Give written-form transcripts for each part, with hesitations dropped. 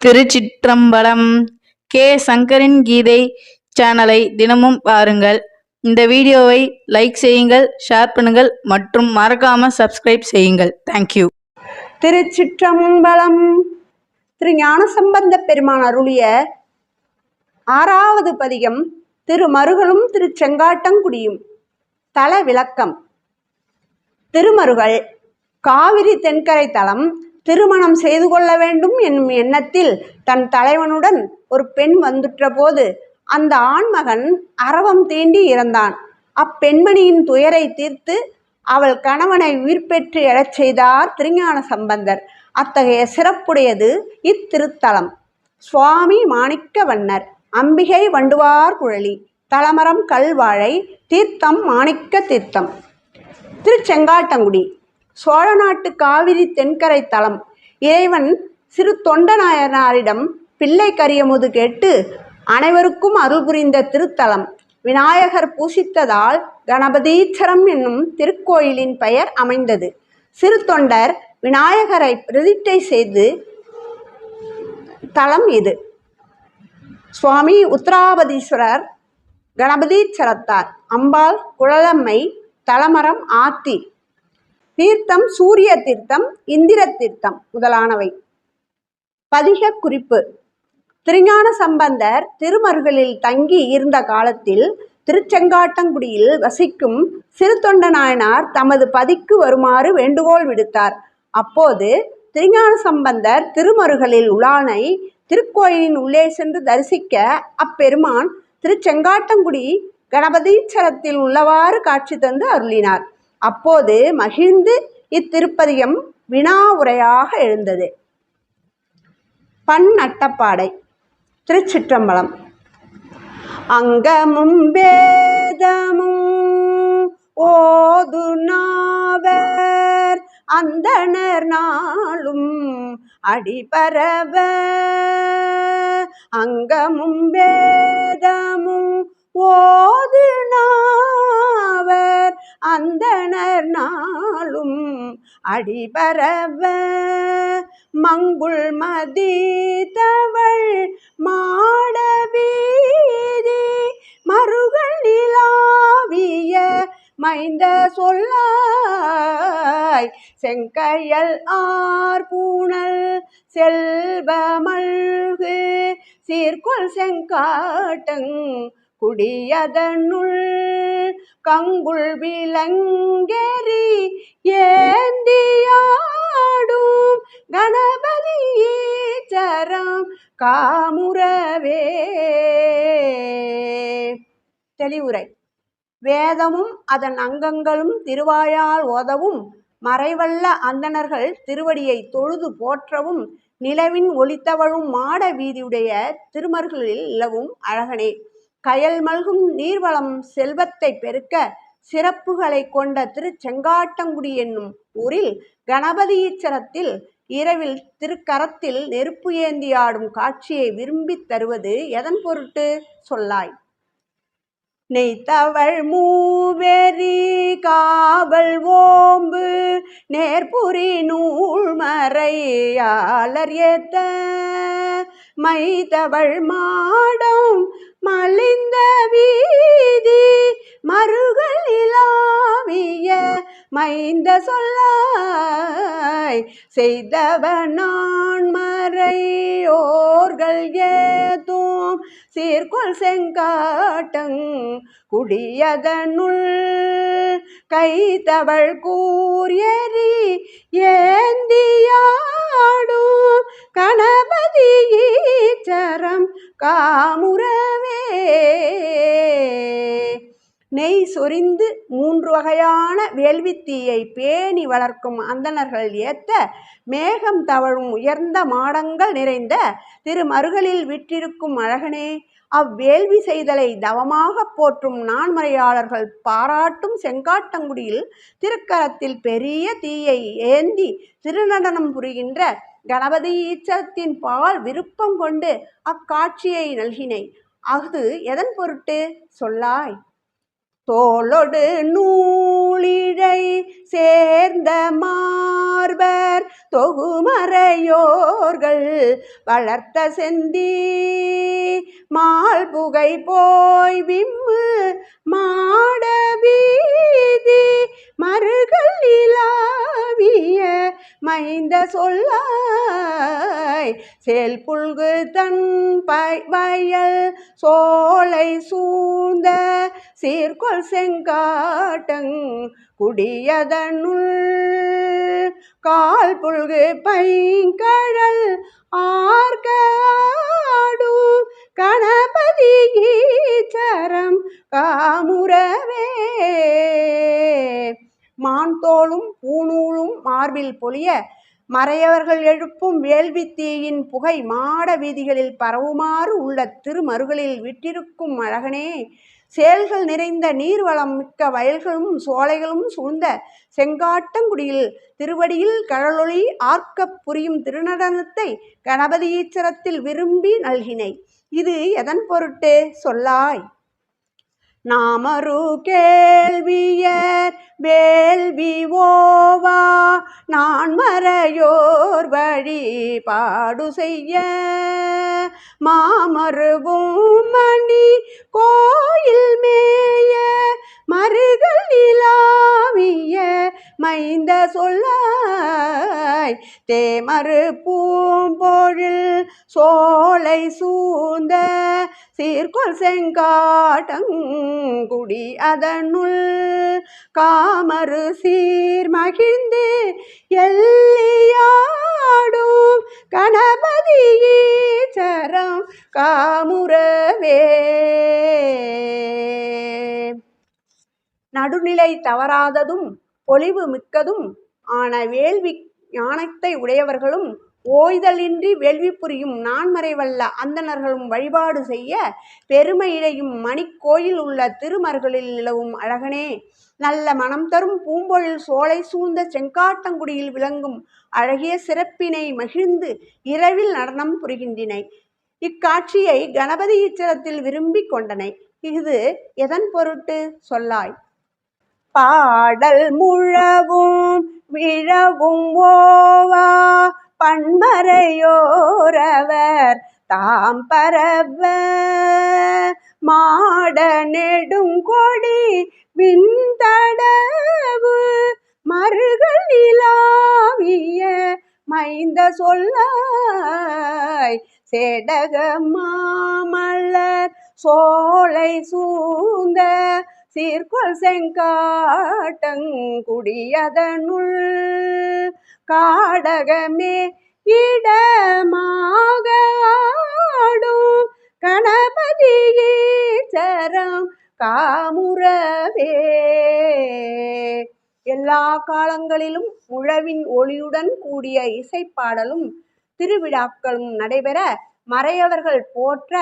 திருச்சிற்றம்பலம். K. சங்கரின் கீதை சேனலை தினமும் பாருங்கள். இந்த வீடியோவை லைக் செய்யுங்கள், ஷேர் பண்ணுங்கள் மற்றும் மறக்காம சப்ஸ்கிரைப் செய்யுங்கள். தேங்க்யூ. திருச்சிற்றம்பலம். திரு ஞானசம்பந்த பெருமான் அருளிய 6வது பதிகம் திருமருகலும் திருச்செங்காட்டங்குடியும். தல விளக்கம். திருமருகல் காவிரி தென்கரை தலம் திருமணம் செய்து கொள்ள வேண்டும் என்னும் எண்ணத்தில் தன் தலைவனுடன் ஒரு பெண் வந்துற்ற போது அந்த ஆண்மகன் அரவம் தீண்டி இறந்தான். அப்பெண்மணியின் துயரை தீர்த்து அவள் கணவனை உயிர் பெற்று எழச் செய்தார் திருஞான சம்பந்தர். அத்தகைய சிறப்புடையது இத்திருத்தலம். சுவாமி மாணிக்க வண்ணர், அம்பிகை வண்டுவார் குழலி, தலமரம் கல்வாழை, தீர்த்தம் மாணிக்க தீர்த்தம். திருச்செங்காட்டங்குடி சோழ நாட்டு காவிரி தென்கரை தலம். இறைவன் சிறு தொண்டநாயனாரிடம் பிள்ளை கரியமுது கேட்டு அனைவருக்கும் அருள் புரிந்த திருத்தலம். விநாயகர் பூசித்ததால் கணபதீச்சரம் என்னும் திருக்கோயிலின் பெயர் அமைந்தது. சிறு தொண்டர் விநாயகரை பிரதிஷ்டை செய்து தலம் இது. சுவாமி உத்திராபதீஸ்வரர் கணபதீச்சரத்தார், அம்பாள் குழலம்மை, தலமரம் ஆத்தி. தீர்த்தம் சூரிய தீர்த்தம், இந்திர தீர்த்தம் முதலானவை. பதிக குறிப்பு. திருஞான சம்பந்தர் திருமருகலில் தங்கி இருந்த காலத்தில் திருச்செங்காட்டங்குடியில் வசிக்கும் சிறு தொண்ட நாயனார் தமது பதிக்கு வருமாறு வேண்டுகோள் விடுத்தார். அப்போது திருஞான சம்பந்தர் திருமருகலில் உலானை திருக்கோயிலின் உள்ளே சென்று தரிசிக்க அப்பெருமான் திருச்செங்காட்டங்குடி கணபதீச்சரத்தில் உள்ளவாறு காட்சி தந்து அருளினார். அப்போது மகிழ்ந்து இத்திருப்பதிகம் வினா உரையாக எழுந்தது. பண் அட்டப்பாடை. திருச்சிற்றம்பலம். அங்கமும் வேதமும் ஓது நாவர் அந்தணர் நாளும் அடிபரவ, அங்கமும் வேதமும் ஓது நாவர் அந்தணர் நாளும் அடிபரவ, மங்குள் மதித்தவள் மாடவீதி மருகல் நிலாவிய மைந்த சொல்லாய், செங்கையல் ஆர்பூணல் செல்வமல்கு சீர்கொள் செங்காட்டங் குடியதனுள், கங்குள் விலங்கெறி ஏந்தியாடும் கணபதீச்சரம் காமுறவே. தெளிவுரை. வேதமும் அதன் அங்கங்களும் திருவாயால் ஓதவும், மறைவல்ல அந்தணர்கள் திருவடியை தொழுது போற்றவும், நிலவின் ஒளித்தவழும் மாட வீதியுடைய திருமருகலில் நிலவும் அழகனே. கயல் மல்கும் நீர்வளம் செல்வத்தை பெருக்க சிறப்புகளை கொண்ட திருச்செங்காட்டங்குடி என்னும் ஊரில் கணபதீச்சரத்தில் இரவில் திருக்கரத்தில் நெருப்பு ஏந்தியாடும் காட்சியை விரும்பித் தருவது எதன் பொருட்டு சொல்லாய். நெய்த்தவள் மூவெறி காவல் ஓம்பு நேர்புரி நூல்மறையாளர் ஏத்த, மைத்தவள் மாடம் மலிந்த வீதி மருகல் நிலாவிய மைந்த சொல்லாய், செய்தவ நான் மறையோர்கள் ஏதும் சீர்கொள் செங்காட்டங் குடியதனுள், கைத்தவள் கூர்யெறி ஏந்தியாடும் கணபதீச்சரம் காமுறவே. நெய் சொரிந்து 3 வகையான வேள்வித்தீயை பேணி வளர்க்கும் அந்தணர்கள் ஏத்த மேகம் தவழும் உயர்ந்த மாடங்கள் நிறைந்த திருமருகலில் விற்றிருக்கும் அழகனே, அவ்வேள்வி செய்தலை தவமாக போற்றும் நான்மறையாளர்கள் பாராட்டும் செங்காட்டங்குடியில் திருக்கரத்தில் பெரிய தீயை ஏந்தி திருநடனம் புரிகின்ற கணபதீச்சரத்தின் பால் விருப்பம் கொண்டு அக்காட்சியை நல்கினை. அஃது எதன் பொருட்டு சொல்லாய். தோளொடு நூலிழை சேர்ந்த மார்பர் தொகுமறையோர்கள் வளர்த்த செந்தி மால்புகை போய் விம்மு மாட வீதி மறுகள் இலாவிய மைந்த சொல்லாய் சேல் புல்கு தன் வயல் சோலை சூழ்ந்த சீர்கொள் செங்காட்டங் குடியதனுள் கால் புல்கு பைங்கழல் ஆர்காடு கணபதி ஈச்சரம் காமுறவே மான்தோளும் பூநூலும் மார்பில் பொலிய மறையவர்கள் எழுப்பும் வேள்வி தீயின் புகை மாட வீதிகளில் பரவுமாறு உள்ள திருமருகளில் விட்டிருக்கும் அழகனே, சேல்கள் நிறைந்த நீர்வளம் மிக்க வயல்களும் சோலைகளும் சூழ்ந்த செங்காட்டங்குடியில் திருவடியில் கடலொளி ஆர்க்கப் புரியும் திருநடனத்தை கணபதி ஈச்சரத்தில் விரும்பி நல்கினை. இது எதன் பொருட்டு சொல்லாய். நாமரு கேள்வியர் வேள்வி ஓவா நான் மறையோர் வழி பாடு செய்ய மாமருவும் மணி கோயில் மேய மருகள் நிலாவிய மைந்த சொல்லாய் தேமரு பூம்பொழில் சோலை சூழ்ந்த சீர்கொள் செங்காட்டங்குடி அதனுள் காமரு சீர் மகிழ்ந்து எல்லியாடும் கணபதி ஈச்சரம் காமுறவே நடுநிலை தவறாததும் பொலிவு மிக்கதும் ஆன வேள்வி ஞானத்தை உடையவர்களும் ஓய்தலின்றி வேள்வி புரியும் நான்மறைவல்ல அந்தணர்களும் வழிபாடு செய்ய பெருமையிடையும் மணிக்கோயில் உள்ள திருமருகளில் நிலவும் அழகனே, நல்ல மனம் தரும் பூம்பொழில் சோலை சூழ்ந்த செங்காட்டங்குடியில் விளங்கும் அழகிய சிறப்பினை மகிழ்ந்து இரவில் நடனம் புரிகின்றனை. இக்காட்சியை கணபதி ஈச்சரத்தில் விரும்பி கொண்டனை. இது எதன் பொருட்டு சொல்லாய். பாடல் முழவும் விழவும் ஓவா பன்மறையோரவர் தாம் பரவ மாட நெடுங்கொடி விண்தடவு மருகள் நிலாவிய மைந்த சொல்லாய் சேடக மாமலர் சோலை சூழ்ந்த சீர்கொள் செங்காட்டங்குடியதனுள் காடகமே இடமாக ஆடும் கணபதி ஈச்சரம் காமுறவே எல்லா காலங்களிலும் முழவின் ஒளியுடன் கூடிய இசைப்பாடலும் திருவிழாக்களும் நடைபெற மறையவர்கள் போற்ற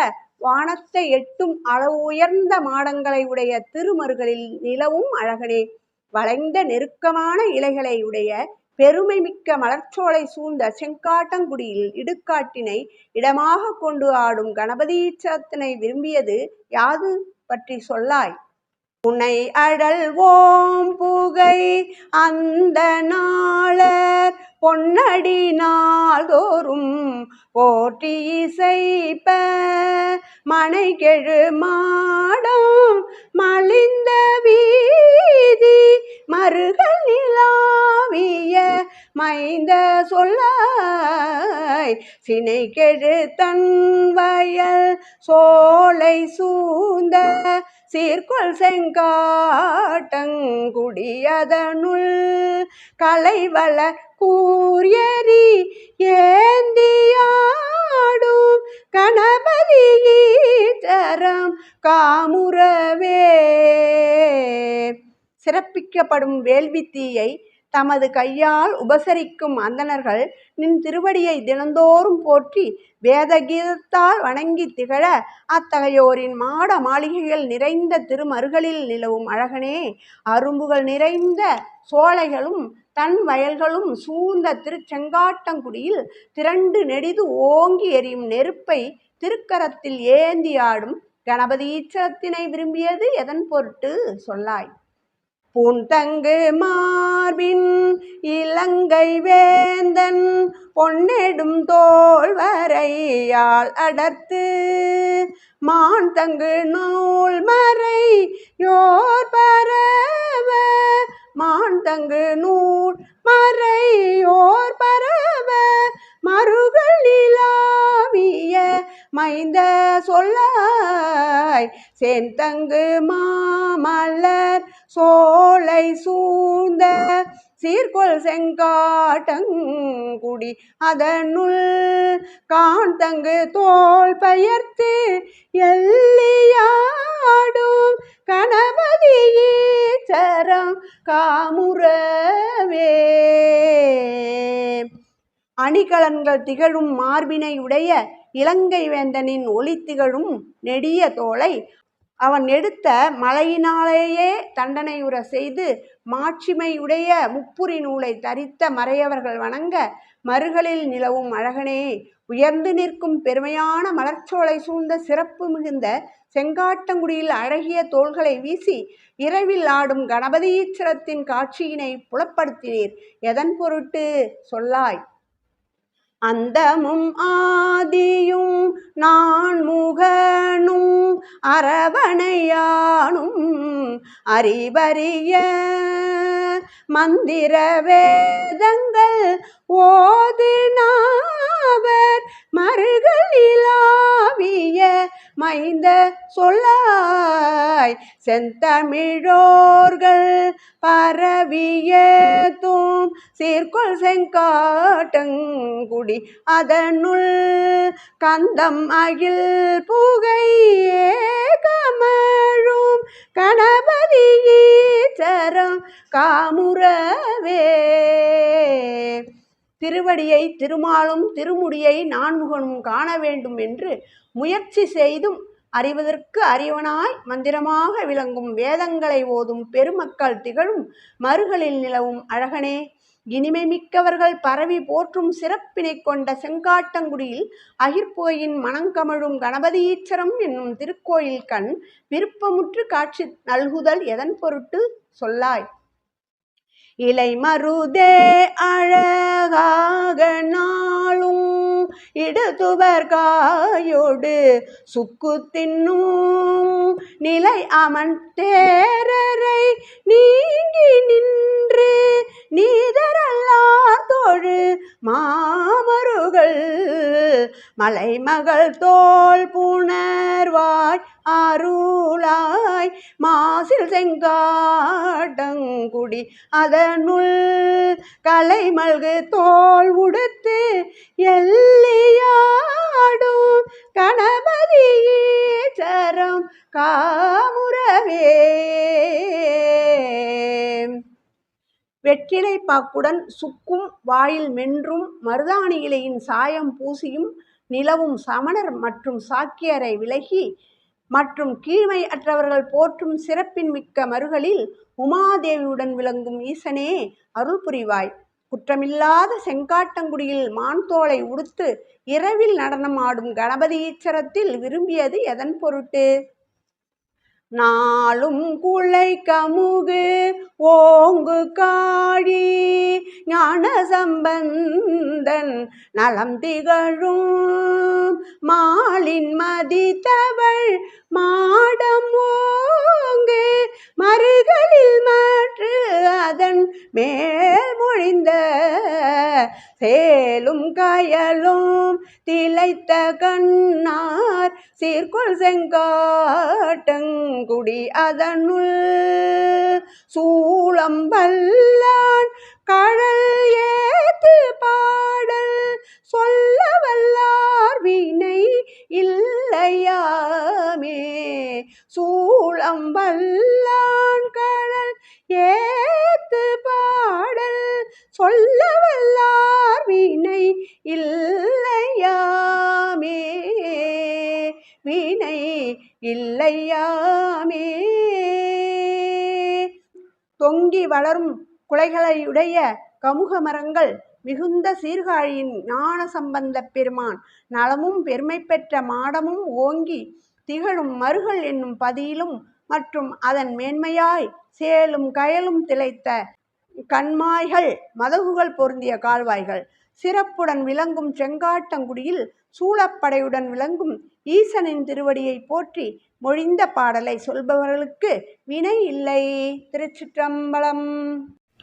வானத்தை எட்டும் அளவு உயர்ந்த மாடங்களை உடைய திருமருகளில் நிலவும் அழகனே, வளைந்த நெருக்கமான இலைகளை உடைய பெருமை மிக்க மலர்ச்சோலை சூழ்ந்த செங்காட்டங்குடியில் இடுகாட்டினை இடமாக கொண்டு ஆடும் கணபதி ஈச்சரத்தினை விரும்பியது யாது பற்றி சொல்லாய். உன்னை அழல் ஓம் புகை அந்த நாளர் பொன்னடி நாள்தோறும் போற்றி இசைப்ப மனை கெழு மாடம் மலிந்த வீதி மருகள் நிலாவிய மைந்த சொல்லாய் சினை கெழு தன் வயல் சோலை சூழ்ந்த சீர்கொள் செங்காட்டங்குடியதனுள் கலைவள கூரியரி ஏந்தியாடும் கணபதி ஈச்சரம் காமுறவே சிறப்பிக்கப்படும் வேள்வி தீயை தமது கையால் உபசரிக்கும் அந்தணர்கள் நின் திருவடியை தினந்தோறும் போற்றி வேத கீதத்தால் வணங்கி திகழ அத்தகையோரின் மாட மாளிகைகள் நிறைந்த திருமருகளில் நிலவும் அழகனே, அரும்புகள் நிறைந்த சோலைகளும் தன் வயல்களும் சூழ்ந்த திருச்செங்காட்டங்குடியில் திரண்டு நெடிது ஓங்கி எரியும் நெருப்பை திருக்கரத்தில் ஏந்தியாடும் கணபதி ஈச்சரத்தினை விரும்பியது எதன் பொருட்டு சொல்லாய். பூந்தங்கு மார்பின் இலங்கை வேந்தன் பொன்னெடும் தோள் வரையால் அடர்த்து மான் தங்கு நூல் மறை யோர் பரவ மான் தங்கு நூல் மறை யோர் பரவ மருகள் நிலாவிய மைந்த சொல்லாய். சேந்தங்கு மாமலர் சோலை சூழ்ந்த சீர்கொள் செங்காட்டங்குடி அதனுள் காண்தங்கு தோல் பெயர்த்து எல்லியாடும் கணபதி ஈச்சரம் காமுறவே. அணிகலன்கள் திகழும் மார்பினை உடைய இலங்கை வேந்தனின் ஒளி திகழும் நெடிய தோளை அவன் எடுத்த மலையினாலேயே தண்டனையுற செய்து மாட்சிமையுடைய முப்புரி நூலை தரித்த மறையவர்கள் வணங்க மறுகளில் நிலவும் அழகனே, உயர்ந்து நிற்கும் பெருமையான மலர்ச்சோலை சூழ்ந்த சிறப்பு மிகுந்த செங்காட்டங்குடியில் அழகிய தோள்களை வீசி இரவில் ஆடும் கணபதி ஈச்சரத்தின் காட்சியினை புலப்படுத்தினீர் எதன் பொருட்டு சொல்லாய். அந்தமும் ஆதியும் நான் முகனும் அரவணையானும் அறிவறிய மந்திர வேதங்கள் ஓது நாவர் மருகளிலாவிய மைந்த சொல்லாய். செந்தமிழோர்கள் பரவியேத்தும் சீர்கொள் செங்காட்டங்குடி அதனுள் கந்தம் அகில் புகை ஏகமழும் கணபதி ஈச்சரம் காமுறவே. திருவடியை திருமாலும் திருமுடியை நான்முகனும் காண வேண்டும் என்று முயற்சி செய்தும் அறிவதற்கு அறிவனாய் மந்திரமாக விளங்கும் வேதங்களை ஓதும் பெருமக்கள் திகழும் மறுகளில் நிலவும் அழகனே, இனிமை மிக்கவர்கள் பரவி போற்றும் சிறப்பினை கொண்ட செங்காட்டங்குடியில் அகிர்புகையின் மணங்கமழும் கணபதி ஈச்சரம் என்னும் திருக்கோயில் கண் விருப்பமுற்று காட்சி நல்குதல் எதன் பொருட்டு சொல்லாய். இலை மருதே அழகாக நாளும் இடுதுவர் காயோடு சுக்கு தின்னும் நிலை அமன் தேரரை நீங்கி நின்று நீதரல்லார் தோழு மாமருகள் மலைமகள் தோல் புணர்வாய் அருளாய் மாசில் செங்காட்டங்குடி அதனுள் கலை மல்கு தோல் உடுத்து எல்லியாடும் கணபதி ஈச்சரம் காமுறவே. வெற்றிலை பாக்குடன் சுக்கும் வாயில் மென்றும் மருதாணி இலையின் சாயம் பூசியும் நிலவும் சமணர் மற்றும் சாக்கியரை விலகி மற்றும் கீழ்மை அற்றவர்கள் போற்றும் சிறப்பின் மிக்க மறுகளில் உமாதேவியுடன் விளங்கும் ஈசனே அருள் புரிவாய். குற்றமில்லாத செங்காட்டங்குடியில் மான் தோலை உடுத்து இரவில் நடனம் ஆடும் கணபதி ஈச்சரத்தில் விரும்பியது எதன் பொருட்டு. நாளும் குலை கமுகு ஓங்கு காழி ஞான சம்பந்தன் நலம் திகழும் மாலின் மதித்தவள் மாடம் ஓங்கு மறுகளில் மாற்று அதன் மேல் மொழிந்த சேலும் கயலும் திளைத்த கண்ணார் சீர்கொள் செங்காட்டங்குடி அதனுள் சூளம்பல்லான் கடல் ஏத்து பாடல் சொல்ல வல்லார் வினை இல்லையாமே. சூளம்பல்லான் கடல் ஏத்து பாடல் சொல்ல வல்லார் வினை இல்லையாமே. வினை இல்லையாமே. தொங்கி வளரும் குலைகளையுடைய கமுக மரங்கள் மிகுந்த சீர்காழியின் ஞான சம்பந்த பெருமான் நலமும் பெருமை பெற்ற மாடமும் ஓங்கி திகழும் மருகல் என்னும் பதியிலும் மற்றும் அதன் மேன்மையாய் சேலும் கயலும் திளைத்த கண்மாய்கள் மதகுகள் பொருந்திய கால்வாய்கள் சிறப்புடன் விளங்கும் செங்காட்டங்குடியில் சூழப்படையுடன் விளங்கும் ஈசனின் திருவடியை போற்றி மொழிந்த பாடலை சொல்பவர்களுக்கு வினை இல்லை. திருச்சிற்றம்பலம்.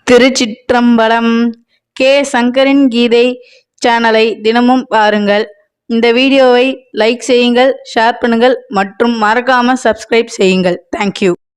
திருச்சிற்றம்பலம். கே சங்கரின் கீதை சேனலை தினமும் பாருங்கள். இந்த வீடியோவை லைக் செய்யுங்கள், ஷேர் பண்ணுங்கள் மற்றும் மறக்காம சப்ஸ்கிரைப் செய்யுங்கள். தேங்க்யூ.